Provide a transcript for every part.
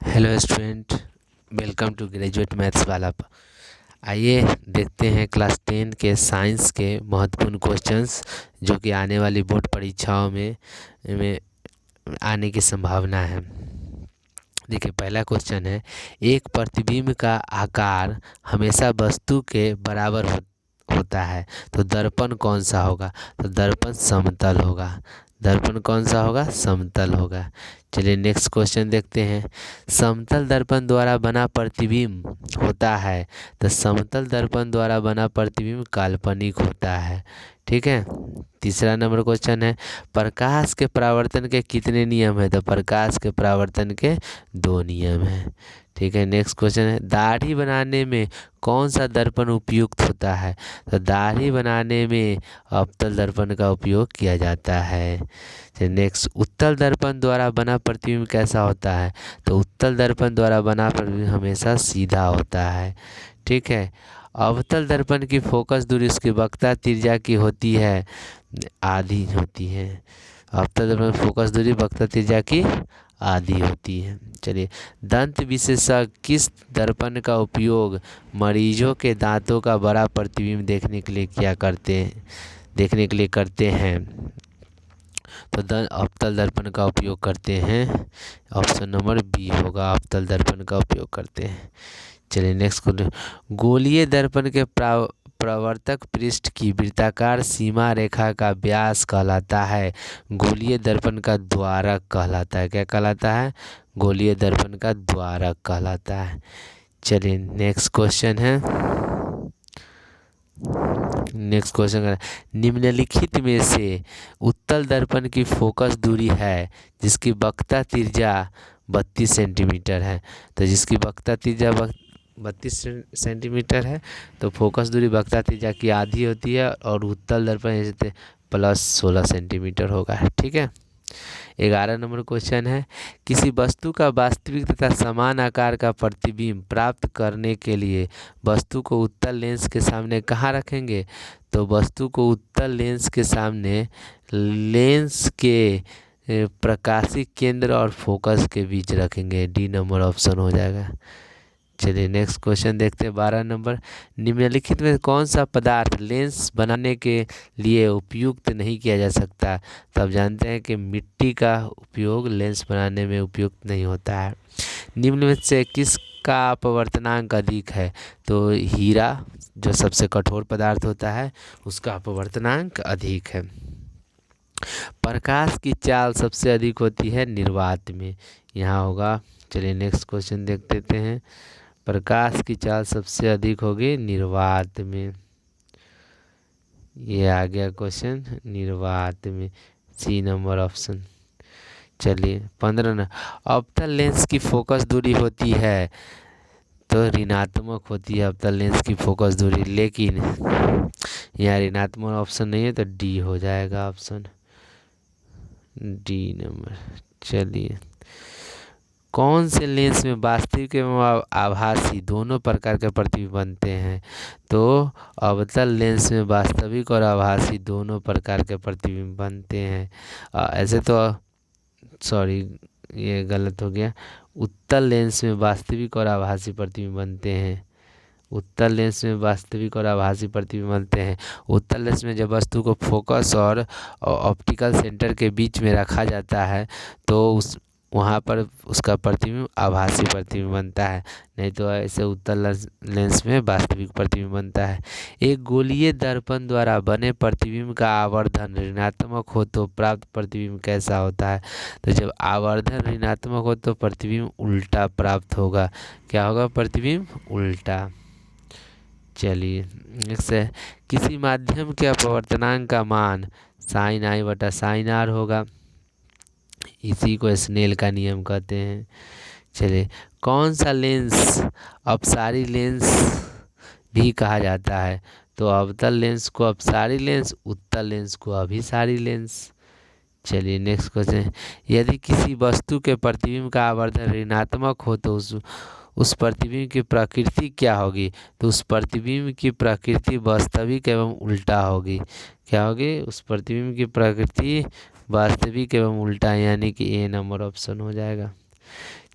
Hello student, welcome to graduate maths वाला। आइए देखते हैं क्लास 10 के साइंस के महत्वपूर्ण क्वेश्चंस जो कि आने वाली बोर्ड परीक्षाओं में आने की संभावना है। देखिए, पहला क्वेश्चन है, एक प्रतिबिंब का आकार हमेशा वस्तु के बराबर होता है, तो दर्पण कौन सा होगा? तो दर्पण समतल होगा। दर्पण कौन सा होगा? समतल होगा। चलिए नेक्स्ट क्वेश्चन देखते हैं। समतल दर्पण द्वारा बना प्रतिबिंब होता है, तो समतल दर्पण द्वारा बना प्रतिबिंब काल्पनिक होता है। ठीक है। तीसरा नंबर क्वेश्चन है, प्रकाश के परावर्तन के कितने नियम है? तो प्रकाश के परावर्तन के 2 नियम हैं। ठीक है। नेक्स्ट क्वेश्चन है, दाढ़ी बनाने में कौन सा दर्पण उपयुक्त होता है? तो दाढ़ी बनाने में अवतल दर्पण का उपयोग किया जाता है। नेक्स्ट, उत्तल दर्पण द्वारा बना प्रतिबिंब कैसा होता है? तो उत्तल दर्पण द्वारा बना प्रतिबिंब हमेशा सीधा होता है। ठीक है। अवतल दर्पण की फोकस दूरी उसकी वक्रता त्रिज्या की होती है, आधी होती है। अवतल दर्पण की फोकस दूरी वक्रता त्रिज्या की आधी होती है। चलिए, दंत विशेषज्ञ किस दर्पण का उपयोग मरीजों के दांतों का बड़ा प्रतिबिंब देखने के लिए करते हैं? तो अवतल दर्पण का उपयोग करते हैं। ऑप्शन नंबर बी होगा, अवतल दर्पण का उपयोग करते हैं। चलिए नेक्स्ट क्वेश्चन, गोलीय दर्पण के प्रवर्तक पृष्ठ की वृत्ताकार सीमा रेखा का व्यास कहलाता है। गोलीय दर्पण का द्वारक कहलाता है। क्या कहलाता है? गोलीय दर्पण का द्वारक कहलाता है। चलिए नेक्स्ट क्वेश्चन है। नेक्स्ट क्वेश्चन, निम्नलिखित में से उत्तल दर्पण की फोकस दूरी है जिसकी वक्रता त्रिज्या 32 सेंटीमीटर है। तो जिसकी वक्रता त्रिज्या 32 सेंटीमीटर है, तो फोकस दूरी वक्रता त्रिज्या की आधी होती है और उत्तल दर्पण जैसे +16 सेंटीमीटर होगा। ठीक है। 11 नंबर क्वेश्चन है, किसी वस्तु का वास्तविक तथा समान आकार का प्रतिबिंब प्राप्त करने के लिए वस्तु को उत्तल लेंस के सामने कहाँ रखेंगे? तो वस्तु को उत्तल लेंस के सामने लेंस के प्रकाशिक केंद्र और फोकस के बीच रखेंगे। डी नंबर ऑप्शन हो जाएगा। चलिए नेक्स्ट क्वेश्चन देखते हैं। 12 नंबर, निम्नलिखित में कौन सा पदार्थ लेंस बनाने के लिए उपयुक्त नहीं किया जा सकता? तो आप जानते हैं कि मिट्टी का उपयोग लेंस बनाने में उपयुक्त नहीं होता है। निम्न में से किसका अपवर्तनांक अधिक है? तो हीरा जो सबसे कठोर पदार्थ होता है उसका अपवर्तनांक अधिक है। प्रकाश की चाल सबसे अधिक होती है निर्वात में, यहाँ होगा। चलिए नेक्स्ट क्वेश्चन देख लेते हैं। प्रकाश की चाल सबसे अधिक होगी निर्वात में। ये आ गया क्वेश्चन, निर्वात में, सी नंबर ऑप्शन। चलिए 15 न, अवतल लेंस की फोकस दूरी होती है तो ऋणात्मक होती है अवतल लेंस की फोकस दूरी, लेकिन यहाँ ऋणात्मक ऑप्शन नहीं है तो डी हो जाएगा ऑप्शन डी नंबर। चलिए, कौन से लेंस में वास्तविक एवं आभासी दोनों प्रकार के प्रतिबिंब बनते हैं? तो अवतल लेंस में वास्तविक और आभासी दोनों प्रकार के प्रतिबिंब बनते हैं। ऐसे तो सॉरी, ये गलत हो गया। उत्तल लेंस में वास्तविक और आभासी प्रतिबिंब बनते हैं। उत्तल लेंस में वास्तविक और आभासी प्रतिबिंब बनते हैं। उत्तल लेंस में जब वस्तु को फोकस और ऑप्टिकल सेंटर के बीच में रखा जाता है तो वहाँ पर उसका प्रतिबिंब आभासी प्रतिबिंब बनता है, नहीं तो ऐसे उत्तल लेंस में वास्तविक प्रतिबिंब बनता है। एक गोलीय दर्पण द्वारा बने प्रतिबिंब का आवर्धन ऋणात्मक हो तो प्राप्त प्रतिबिंब कैसा होता है? तो जब आवर्धन ऋणात्मक हो तो प्रतिबिंब उल्टा प्राप्त होगा। क्या होगा? प्रतिबिंब उल्टा। चलिए नेक्स्ट है, किसी माध्यम के अपवर्तनांक का मान sin i बटा sin r होगा। इसी को स्नेल का नियम कहते हैं। चलिए, कौन सा लेंस अपसारी लेंस भी कहा जाता है? तो अवतल लेंस को अपसारी लेंस, उत्तल लेंस को अभिसारी लेंस। चलिए नेक्स्ट क्वेश्चन, यदि किसी वस्तु के प्रतिबिंब का आवर्धन ऋणात्मक हो तो उस प्रतिबिंब की प्रकृति क्या होगी? तो उस प्रतिबिंब की प्रकृति वास्तविक एवं उल्टा होगी। क्या होगी? उस प्रतिबिंब की प्रकृति वास्तविक एवं उल्टा, यानी कि ए नंबर ऑप्शन हो जाएगा।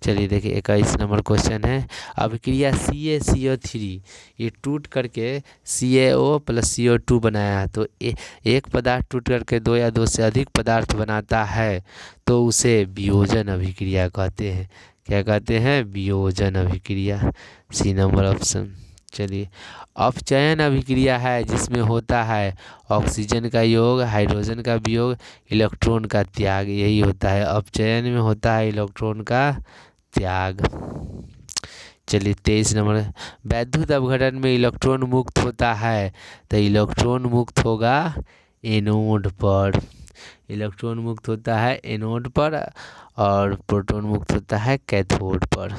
चलिए देखिए 21 नंबर क्वेश्चन है। अभिक्रिया CaCO3 ये टूट करके CaO प्लस CO2 बनाया है, तो एक पदार्थ टूट करके दो या दो से अधिक पदार्थ बनाता है तो उसे वियोजन अभिक्रिया कहते हैं। क्या कहते हैं? वियोजन अभिक्रिया। C number option. चलिए अपचयन अभिक्रिया है जिसमें होता है ऑक्सीजन का योग, हाइड्रोजन का वियोग, इलेक्ट्रॉन का त्याग, यही होता है। अपचयन में होता है इलेक्ट्रॉन का त्याग। चलिए 23 नंबर। वैद्युत अपघटन में इलेक्ट्रॉन मुक्त होता है तो इलेक्ट्रॉन मुक्त होगा एनोड पर। इलेक्ट्रॉन मुक्त होता है एनोड पर और प्रोटॉन मुक्त होता है कैथोड पर।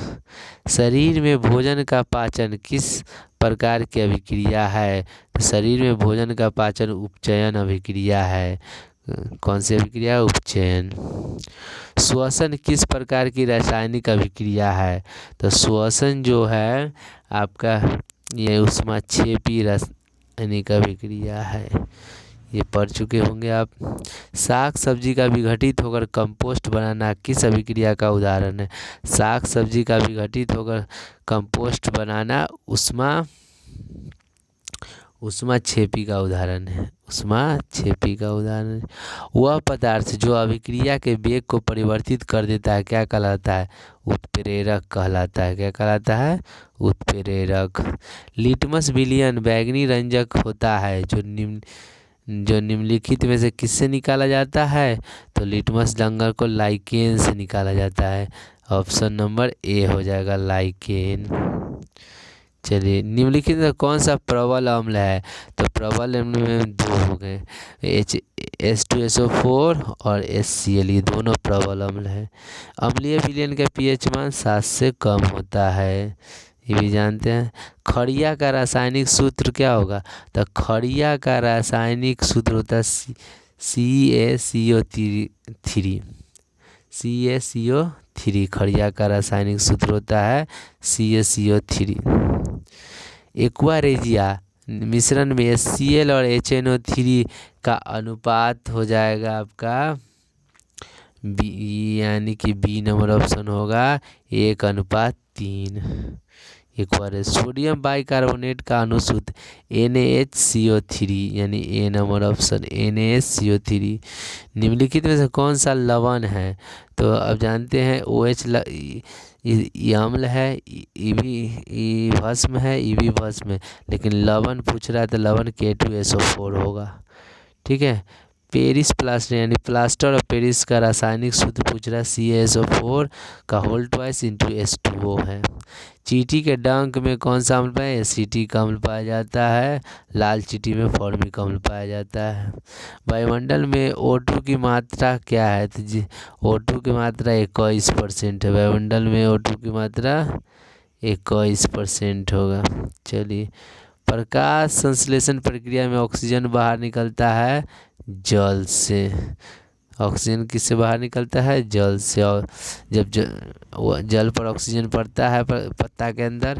शरीर में भोजन का पाचन किस प्रकार की अभिक्रिया है? तो शरीर में भोजन का पाचन उपचयन अभिक्रिया है। कौन सी अभिक्रिया? उपचयन। श्वसन किस प्रकार की रासायनिक अभिक्रिया है? तो श्वसन जो है आपका ये ऊष्माक्षेपी रासायनिक अभिक्रिया है। ये पढ़ चुके होंगे आप। साग सब्जी का विघटित होकर कंपोस्ट बनाना किस अभिक्रिया का उदाहरण है? साग सब्जी का विघटित होकर कंपोस्ट बनाना ऊष्माक्षेपी का उदाहरण है। ऊष्माक्षेपी का उदाहरण। वह पदार्थ जो अभिक्रिया के वेग को परिवर्तित कर देता है क्या कहलाता है? उत्प्रेरक कहलाता है। क्या कहलाता है? उत्प्रेरक। लिटमस विलयन बैंगनी रंजक होता है जो निम्नलिखित में से किससे निकाला जाता है? तो लिटमस डंगर को लाइकेन से निकाला जाता है। ऑप्शन नंबर ए हो जाएगा लाइकेन। चलिए निम्नलिखित में कौन सा प्रबल अम्ल है? तो प्रबल अम्ल में दो हो गए, H2SO4 और HCl, ये दोनों प्रबल अम्ल है। अम्लीय विलयन का pH मान 7 से कम होता है, ये भी जानते हैं। खड़िया का रासायनिक सूत्र क्या होगा? तो खड़िया का रासायनिक सूत्र होता है CaCO3। CaCO3 खड़िया का रासायनिक सूत्र होता है CaCO3। एक्वारेजिया मिश्रण में HCl और HNO3 का अनुपात हो जाएगा आपका बी, यानी कि बी नंबर ऑप्शन होगा 1:3। एक बार सोडियम बाइकार्बोनेट का अनुसूत्र NaHCO3 यानी ए नंबर ऑप्शन NaHCO3। निम्नलिखित में से कौन सा लवण है? तो अब जानते हैं OH अम्ल है, ई भस्म है, ई भस्म है, लेकिन लवण पूछ रहा है तो लवण K2SO4 होगा। ठीक है। पेरिस प्लास्टर यानी प्लास्टर ऑफ पेरिस का रासायनिक सूत्र पूछ रहा है CaSO4 का होल ट्वाइस इंटू H2O है। चींटी के डंक में कौन सा अम्ल पाया? एसिटिक अम्ल पाया जाता है। लाल चींटी में फॉर्मिक अम्ल पाया जाता है। वायुमंडल में O2 की मात्रा क्या है? तो जी O2 की मात्रा 21% है। वायुमंडल में O2 की मात्रा 21% होगा। चलिए प्रकाश संश्लेषण प्रक्रिया में ऑक्सीजन बाहर निकलता है जल से। ऑक्सीजन किससे बाहर निकलता है? जल से। और जब जल पर ऑक्सीजन पड़ता है पत्ता के अंदर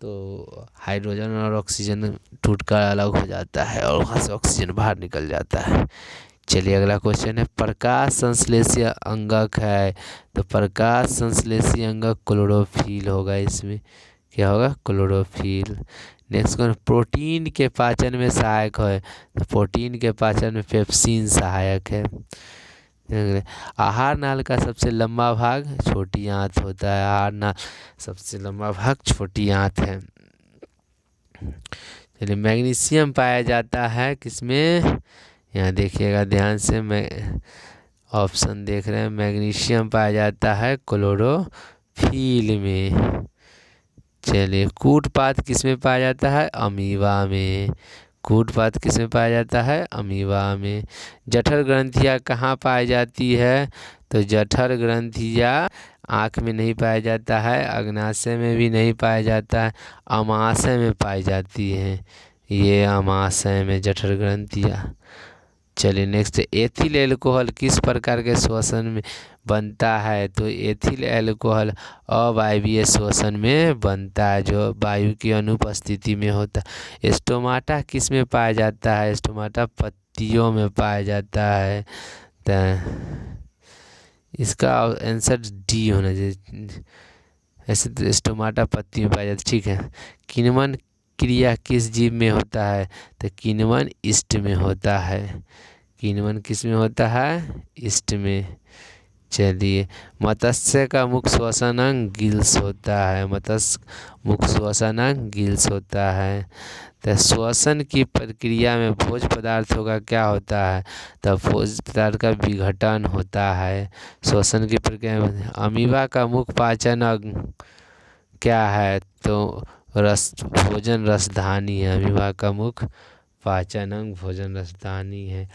तो हाइड्रोजन और ऑक्सीजन टूटकर अलग हो जाता है और वहाँ से ऑक्सीजन बाहर निकल जाता है। चलिए अगला क्वेश्चन है प्रकाश संश्लेषी अंगक है, तो प्रकाश संश्लेषी अंगक क्लोरोफिल होगा। इसमें क्या होगा? क्लोरोफिल। नेक्स्ट क्वेश्चन प्रोटीन के पाचन में सहायक है, तो प्रोटीन के पाचन में पेप्सिन सहायक है। आहार नाल का सबसे लंबा भाग छोटी आंत होता है। आहार नाल सबसे लंबा भाग छोटी आंत है। चलिए मैग्नीशियम पाया जाता है किसमें? यहाँ देखिएगा ध्यान से, मैं ऑप्शन देख रहे हैं। मैग्नीशियम पाया जाता है क्लोरोफिल में। चलिए कूटपात किसमें पाया जाता है? अमीबा में। कूटपात किसमें पाया जाता है? अमीबा में। जठर ग्रंथियाँ कहाँ पाई जाती है? तो जठर ग्रंथियाँ आँख में नहीं पाया जाता है, अग्नाशय में भी नहीं पाया जाता है, अमाशय में पाई जाती है। ये अमाशय में जठर ग्रंथियाँ। चलिए नेक्स्ट एथिल एल्कोहल किस प्रकार के श्वसन में बनता है? तो एथिल एल्कोहल अवायवीय श्वसन में बनता है जो वायु की अनुपस्थिति में होता है। स्टोमाटा किस में पाया जाता है? स्टोमाटा पत्तियों में पाया जाता है। इसका आंसर डी होना चाहिए। ऐसे तो स्टोमाटा पत्ती में पाया जाता है, ठीक है। किण्वन क्रिया किस जीव में होता है? तो किण्वन ईस्ट में होता है। किण्वन किस में होता है? ईस्ट में। चलिए, मत्स्य का मुख्य श्वसन अंग गिल्स होता है। मत्स्य मुख्य श्वसन अंग गिल्स होता है। तो श्वसन की प्रक्रिया में भोज्य पदार्थों का क्या होता है? तो भोज्य पदार्थ का विघटन होता है। श्वसन की प्रक्रिया में अमीबा का मुख्य पाचन अंग क्या है? तो भोजन रसधानी है। अमीबा का मुख्य पाचन अंग भोजन रसधानी है।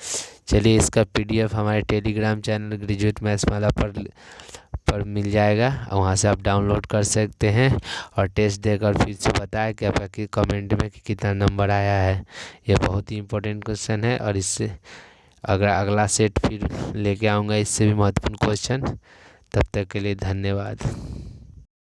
चलिए, इसका पीडीएफ हमारे टेलीग्राम चैनल ग्रेजुएट मैथ्समाला पर मिल जाएगा, वहाँ से आप डाउनलोड कर सकते हैं और टेस्ट देकर फिर से बताएं कि आपका कमेंट में कि कितना नंबर आया है। यह बहुत ही इंपॉर्टेंट क्वेश्चन है और इससे अगर अगला सेट फिर लेके आऊँगा इससे भी महत्वपूर्ण क्वेश्चन। तब तक के लिए धन्यवाद।